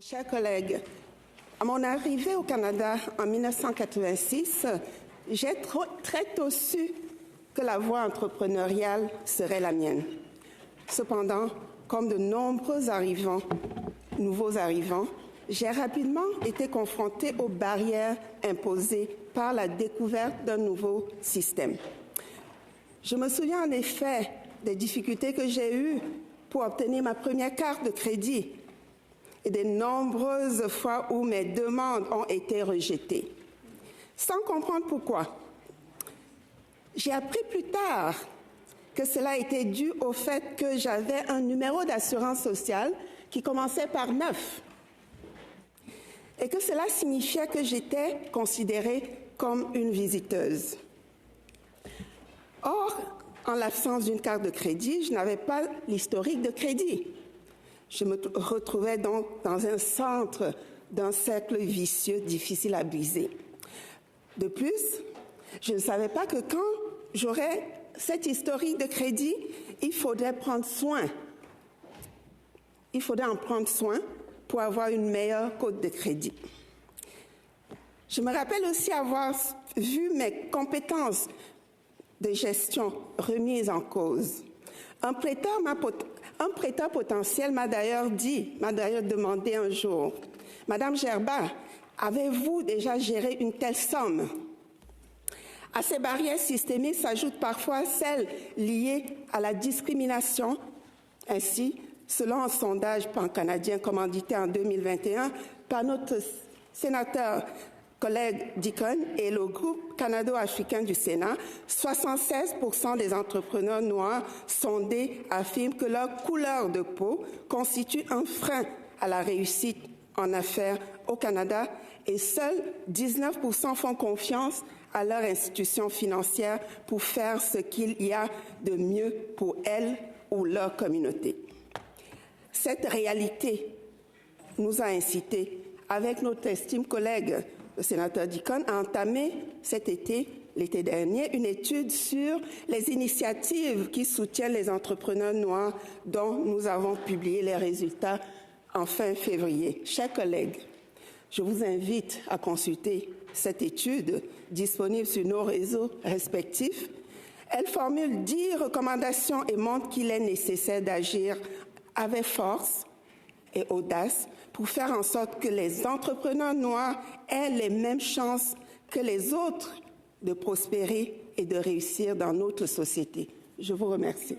Chers collègues, à mon arrivée au Canada en 1986, j'ai très tôt su que la voie entrepreneuriale serait la mienne. Cependant, comme de nombreux nouveaux arrivants, j'ai rapidement été confrontée aux barrières imposées par la découverte d'un nouveau système. Je me souviens en effet des difficultés que j'ai eues pour obtenir ma première carte de crédit et des nombreuses fois où mes demandes ont été rejetées, sans comprendre pourquoi. J'ai appris plus tard que cela était dû au fait que j'avais un numéro d'assurance sociale qui commençait par 9 et que cela signifiait que j'étais considérée comme une visiteuse. Or, en l'absence d'une carte de crédit, je n'avais pas l'historique de crédit. Je me retrouvais donc dans un centre d'un cercle vicieux difficile à briser. De plus, je ne savais pas que quand j'aurais cet historique de crédit, il faudrait prendre soin. Il faudrait en prendre soin pour avoir une meilleure cote de crédit. Je me rappelle aussi avoir vu mes compétences de gestion remises en cause. Un prêteur potentiel m'a d'ailleurs demandé un jour, « Madame Gerba, avez-vous déjà géré une telle somme ?» À ces barrières systémiques s'ajoutent parfois celles liées à la discrimination. Ainsi, selon un sondage pan-canadien commandité en 2021 par notre sénateur collègue Deacon et le groupe canado-africain du Sénat, 76% des entrepreneurs noirs sondés affirment que leur couleur de peau constitue un frein à la réussite en affaires au Canada et seuls 19% font confiance à leur institution financière pour faire ce qu'il y a de mieux pour elles ou leur communauté. Cette réalité nous a incités, avec notre estime collègue, le sénateur Deacon, a entamé l'été dernier, une étude sur les initiatives qui soutiennent les entrepreneurs noirs dont nous avons publié les résultats en fin février. Chers collègues, je vous invite à consulter cette étude disponible sur nos réseaux respectifs. Elle formule 10 recommandations et montre qu'il est nécessaire d'agir avec force et audace pour faire en sorte que les entrepreneurs noirs aient les mêmes chances que les autres de prospérer et de réussir dans notre société. Je vous remercie.